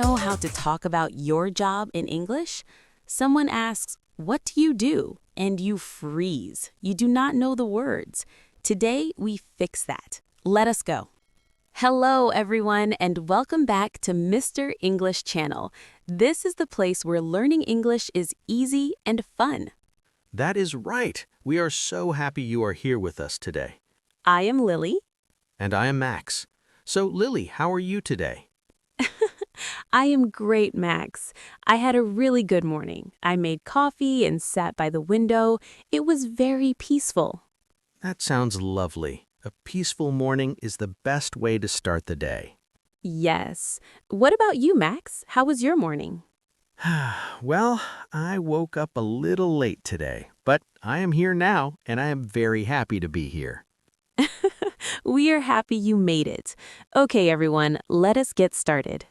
know how to talk about your job in English? Someone asks, "What do you do?" And you freeze. You do not know the words. Today, we fix that. Let us go. Hello, everyone, and welcome back to Mr. English Channel. This is the place where learning English is easy and fun. That is right. We are so happy you are here with us today. I am Lily. And I am Max. So, Lily, how are you today? I am great, Max. I had a really good morning. I made coffee and sat by the window. It was very peaceful. That sounds lovely. A peaceful morning is the best way to start the day. Yes. What about you, Max? How was your morning? Well, I woke up a little late today, but I am here now, and I am very happy to be here. We are happy you made it. Okay, everyone, let us get started.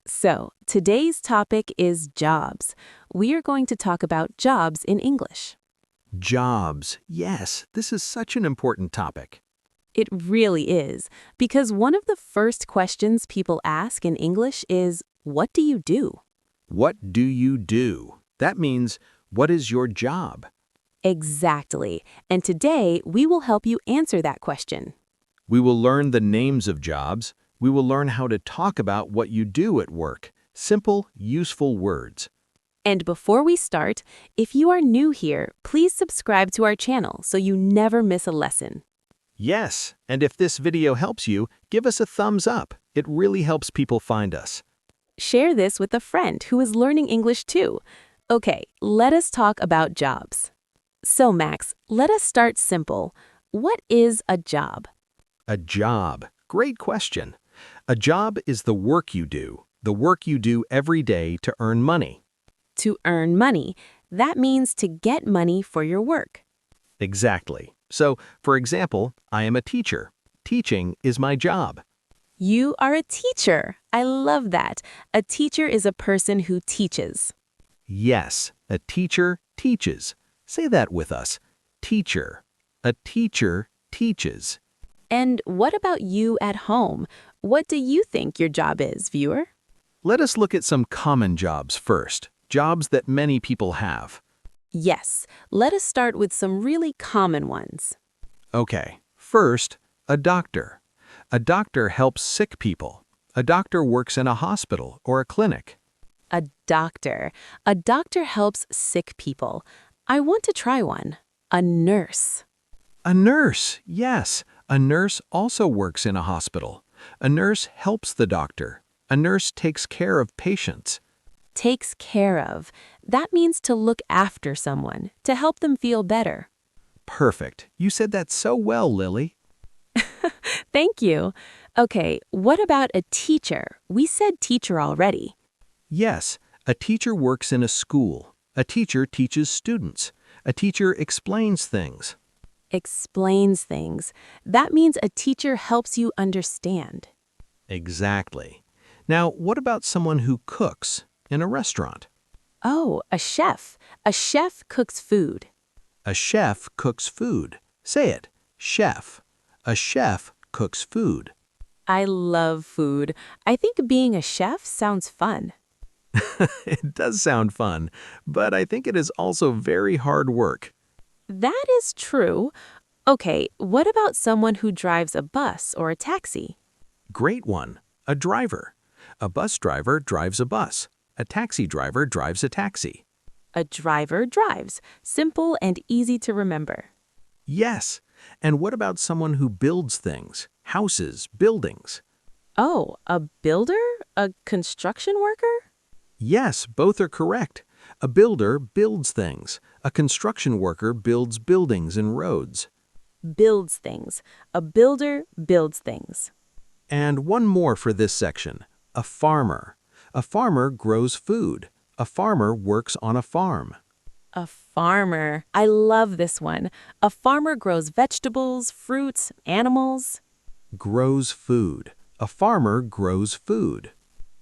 So, today's topic is jobs. We are going to talk about jobs in English. Jobs. Yes, this is such an important topic. It really is, because one of the first questions people ask in English is, "What do you do?" What do you do? That means, what is your job? Exactly. And today, we will help you answer that question. We will learn the names of jobs. We will learn how to talk about what you do at work. Simple, useful words. And before we start, if you are new here, please subscribe to our channel so you never miss a lesson. Yes, and if this video helps you, give us a thumbs up. It really helps people find us. Share this with a friend who is learning English too. Okay, let us talk about jobs. So, Max, let us start simple. What is a job? A job. Great question. A job is the work you do every day to earn money. To earn money. That means to get money for your work. Exactly. So, for example, I am a teacher. Teaching is my job. You are a teacher. I love that. A teacher is a person who teaches. Yes, a teacher teaches. Say that with us. Teacher. A teacher teaches. And what about you at home? What do you think your job is, viewer? Let us look at some common jobs first. Jobs that many people have. Yes, let us start with some really common ones. Okay, first, a doctor. A doctor helps sick people. A doctor works in a hospital or a clinic. A doctor. A doctor helps sick people. I want to try one. A nurse. A nurse, yes. A nurse also works in a hospital. A nurse helps the doctor. A nurse takes care of patients. Takes care of. That means to look after someone, to help them feel better. Perfect. You said that so well, Lily. Thank you. Okay, what about a teacher? We said teacher already. Yes, a teacher works in a school. A teacher teaches students. A teacher explains things. Explains things. That means a teacher helps you understand. Exactly. Now, what about someone who cooks in a restaurant? Oh, a chef. A chef cooks food. A chef cooks food. Say it, chef. A chef cooks food. I love food. I think being a chef sounds fun. It does sound fun, but I think it is also very hard work. That is true. Okay, what about someone who drives a bus or a taxi? Great one. A driver. A bus driver drives a bus. A taxi driver drives a taxi. A driver drives. Simple and easy to remember. Yes. And what about someone who builds things? Houses, buildings. Oh, a builder? A construction worker? Yes, both are correct. A builder builds things. A construction worker builds buildings and roads. Builds things. A builder builds things. And one more for this section. A farmer. A farmer grows food. A farmer works on a farm. A farmer. I love this one. A farmer grows vegetables, fruits, animals. Grows food. A farmer grows food.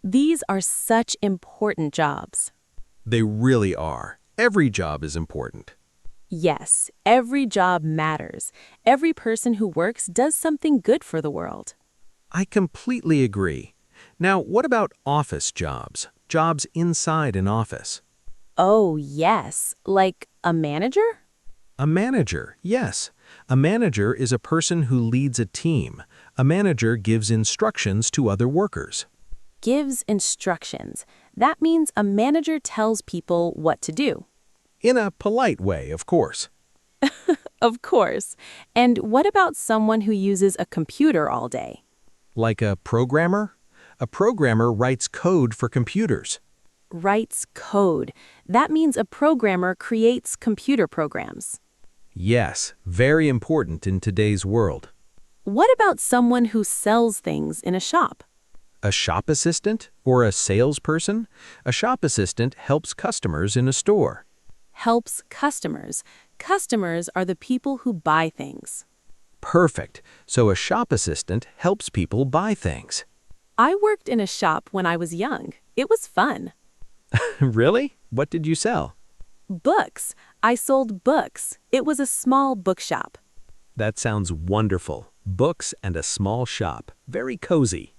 These are such important jobs. They really are. Every job is important. Yes, every job matters. Every person who works does something good for the world. I completely agree. Now, what about office jobs? Jobs inside an office? Oh, yes, like a manager? A manager, yes. A manager is a person who leads a team. A manager gives instructions to other workers. Gives instructions. That means a manager tells people what to do. In a polite way, of course. Of course. And what about someone who uses a computer all day? Like a programmer? A programmer writes code for computers. Writes code. That means a programmer creates computer programs. Yes, very important in today's world. What about someone who sells things in a shop? A shop assistant or a salesperson? A shop assistant helps customers in a store. Helps customers. Customers are the people who buy things. Perfect. So a shop assistant helps people buy things. I worked in a shop when I was young. It was fun. Really? What did you sell? Books. I sold books. It was a small bookshop. That sounds wonderful. Books and a small shop. Very cozy.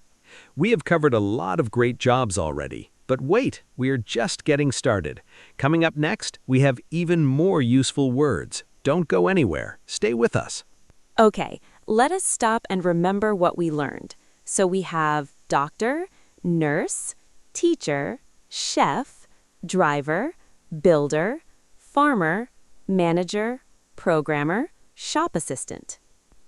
We have covered a lot of great jobs already. But wait, we are just getting started. Coming up next, we have even more useful words. Don't go anywhere. Stay with us. Okay, let us stop and remember what we learned. So we have doctor, nurse, teacher, chef, driver, builder, farmer, manager, programmer, shop assistant.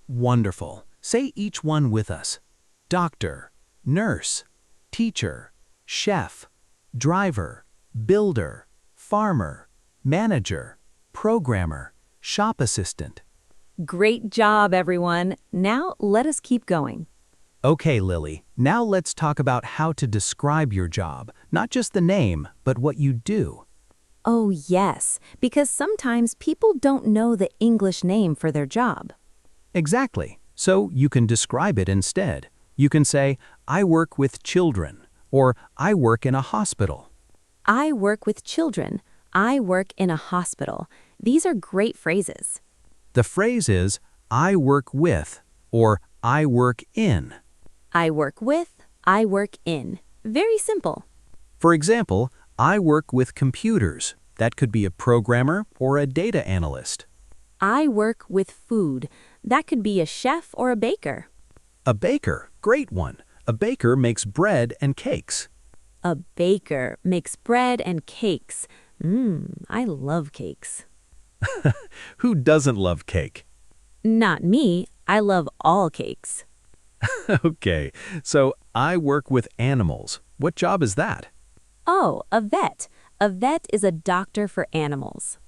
Wonderful. Say each one with us. Doctor, nurse, teacher, chef, driver, builder, farmer, manager, programmer, shop assistant. Great job, everyone. Now let us keep going. Okay, Lily, now let's talk about how to describe your job, not just the name, but what you do. Oh, yes, because sometimes people don't know the English name for their job. Exactly. So you can describe it instead. You can say, I work with children, or I work in a hospital. I work with children. I work in a hospital. These are great phrases. The phrase is, I work with, or I work in. I work with, I work in. Very simple. For example, I work with computers. That could be a programmer or a data analyst. I work with food. That could be a chef or a baker. A baker, great one. A baker makes bread and cakes. A baker makes bread and cakes. I love cakes. Who doesn't love cake? Not me. I love all cakes. Okay, so I work with animals. What job is that? Oh, a vet. A vet is a doctor for animals.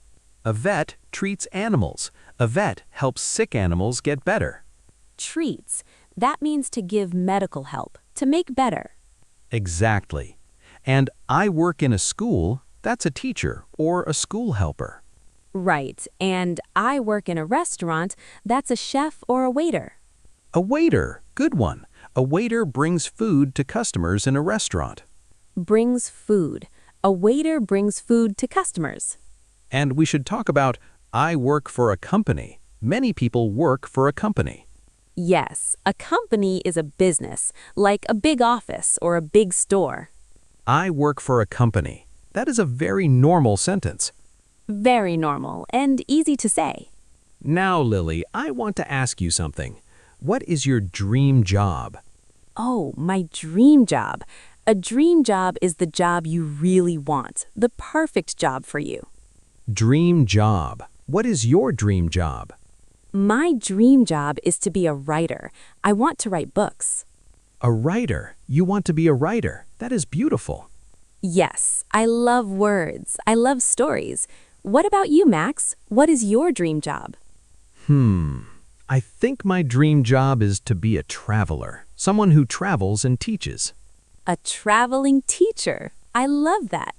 A vet treats animals. A vet helps sick animals get better. Treats. That means to give medical help, to make better. Exactly. And I work in a school, that's a teacher or a school helper. Right. And I work in a restaurant, that's a chef or a waiter. A waiter, good one. A waiter brings food to customers in a restaurant. Brings food. A waiter brings food to customers. And we should talk about I work for a company. Many people work for a company. Yes, a company is a business, like a big office or a big store. I work for a company. That is a very normal sentence. Very normal and easy to say. Now, Lily, I want to ask you something. What is your dream job? Oh, my dream job. A dream job is the job you really want, the perfect job for you. Dream job. What is your dream job? My dream job is to be a writer. I want to write books. A writer. You want to be a writer. That is beautiful. Yes, I love words. I love stories. What about you, Max? What is your dream job? I think my dream job is to be a traveler, someone who travels and teaches. A traveling teacher. I love that.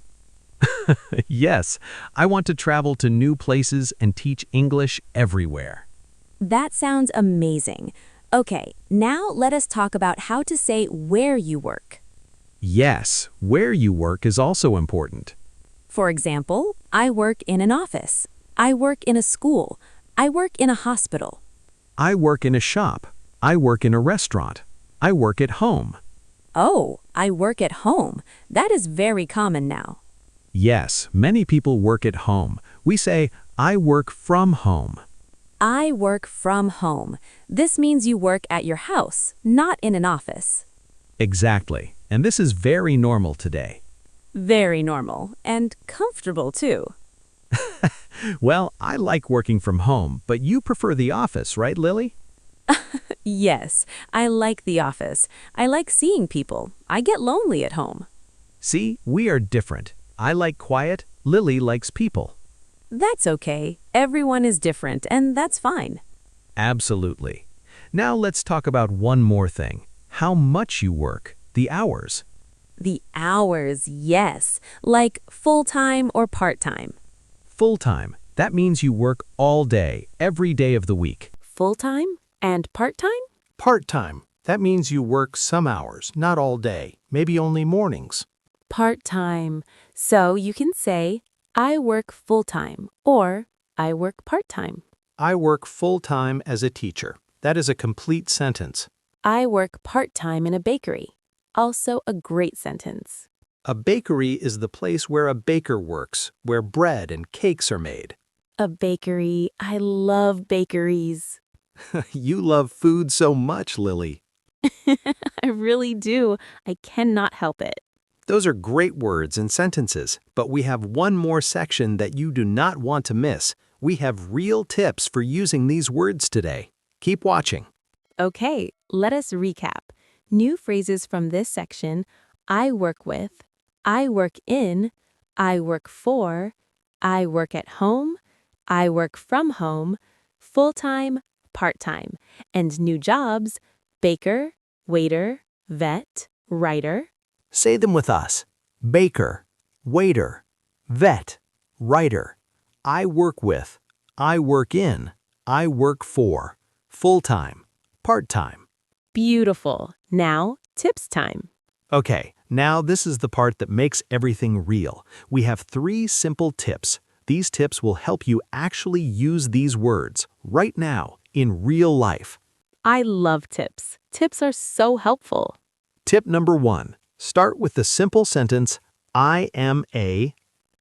Yes, I want to travel to new places and teach English everywhere. That sounds amazing. Okay, now let us talk about how to say where you work. Yes, where you work is also important. For example, I work in an office. I work in a school. I work in a hospital. I work in a shop. I work in a restaurant. I work at home. Oh, I work at home. That is very common now. Yes, many people work at home. We say, I work from home. I work from home. This means you work at your house, not in an office. Exactly. And this is very normal today. Very normal and comfortable too. Well, I like working from home, but you prefer the office, right, Lily? Yes, I like the office. I like seeing people. I get lonely at home. See, we are different. I like quiet, Lily likes people. That's okay. Everyone is different, and that's fine. Absolutely. Now let's talk about one more thing. How much you work, the hours. The hours, yes, like full-time or part-time. Full-time, that means you work all day, every day of the week. Full-time and part-time? Part-time. That means you work some hours, not all day, maybe only mornings. Part-time. So you can say, I work full-time or I work part-time. I work full-time as a teacher. That is a complete sentence. I work part-time in a bakery. Also a great sentence. A bakery is the place where a baker works, where bread and cakes are made. A bakery. I love bakeries. You love food so much, Lily. I really do. I cannot help it. Those are great words and sentences, but we have one more section that you do not want to miss. We have real tips for using these words today. Keep watching. Okay, let us recap. New phrases from this section: I work with, I work in, I work for, I work at home, I work from home, full-time, part-time, and new jobs: baker, waiter, vet, writer. Say them with us. Baker, waiter, vet, writer. I work with, I work in, I work for, full-time, part-time. Beautiful. Now, tips time. Okay, now this is the part that makes everything real. We have 3 simple tips. These tips will help you actually use these words right now in real life. I love tips. Tips are so helpful. Tip number 1. Start with the simple sentence, I am a.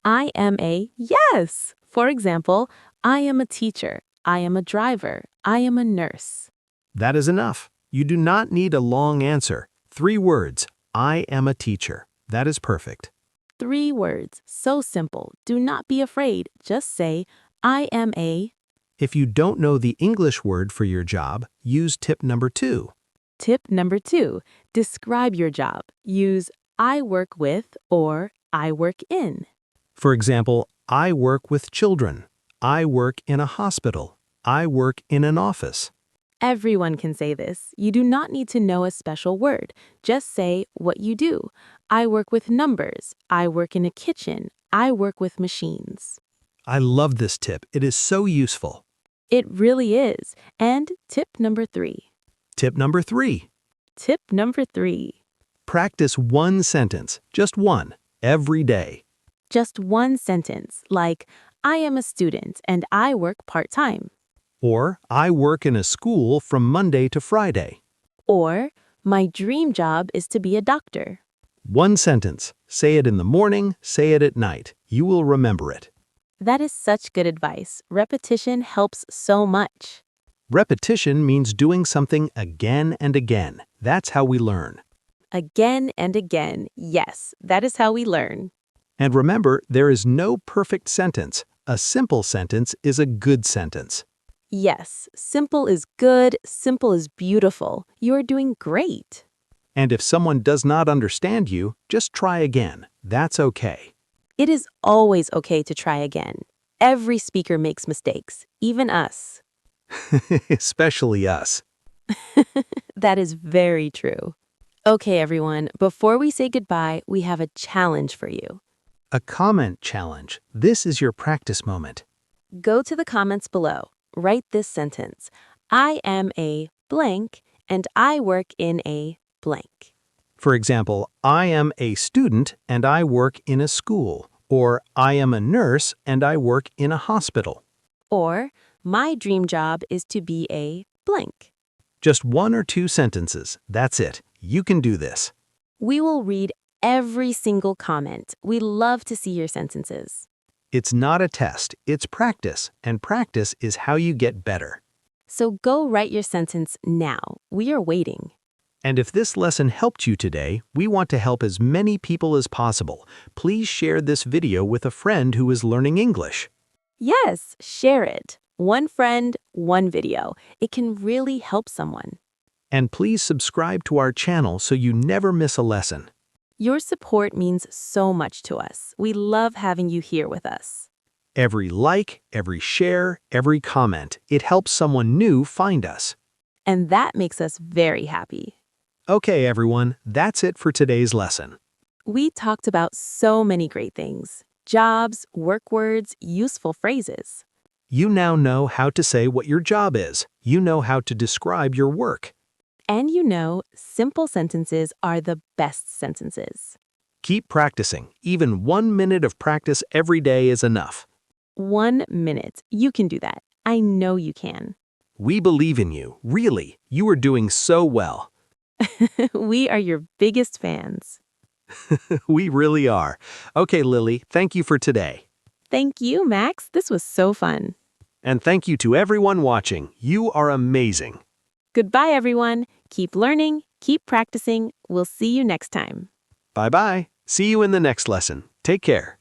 I am a yes. For example, I am a teacher. I am a driver. I am a nurse. That is enough. You do not need a long answer. 3 words, I am a teacher. That is perfect. 3 words. So simple. Do not be afraid. Just say, I am a. If you don't know the English word for your job, use tip number 2. Tip number 2. Describe your job. Use I work with or I work in. For example, I work with children. I work in a hospital. I work in an office. Everyone can say this. You do not need to know a special word. Just say what you do. I work with numbers. I work in a kitchen. I work with machines. I love this tip. It is so useful. It really is. And tip number 3. Tip number 3. Tip number 3. Practice one sentence, just one, every day. Just one sentence, like, I am a student and I work part-time. Or, I work in a school from Monday to Friday. Or, my dream job is to be a doctor. One sentence. Say it in the morning, say it at night. You will remember it. That is such good advice. Repetition helps so much. Repetition means doing something again and again. That's how we learn. Again and again. Yes, that is how we learn. And remember, there is no perfect sentence. A simple sentence is a good sentence. Yes, simple is good, simple is beautiful. You are doing great. And if someone does not understand you, just try again. That's okay. It is always okay to try again. Every speaker makes mistakes, even us. Especially us. That is very true. Okay, everyone, before we say goodbye, we have a challenge for you. A comment challenge. This is your practice moment. Go to the comments below. Write this sentence. I am a blank and I work in a blank. For example, I am a student and I work in a school. Or I am a nurse and I work in a hospital. Or, my dream job is to be a blank. Just 1 or 2 sentences. That's it. You can do this. We will read every single comment. We love to see your sentences. It's not a test, it's practice, and practice is how you get better. So go write your sentence now. We are waiting. And if this lesson helped you today, we want to help as many people as possible. Please share this video with a friend who is learning English. Yes, share it. One friend, one video. It can really help someone. And please subscribe to our channel so you never miss a lesson. Your support means so much to us. We love having you here with us. Every like, every share, every comment, it helps someone new find us. And that makes us very happy. Okay, everyone, that's it for today's lesson. We talked about so many great things. Jobs, work words, useful phrases. You now know how to say what your job is. You know how to describe your work. And you know, simple sentences are the best sentences. Keep practicing. Even 1 minute of practice every day is enough. 1 minute. You can do that. I know you can. We believe in you. Really, you are doing so well. We are your biggest fans. We really are. Okay, Lily, thank you for today. Thank you, Max. This was so fun. And thank you to everyone watching. You are amazing. Goodbye, everyone. Keep learning, keep practicing. We'll see you next time. Bye-bye. See you in the next lesson. Take care.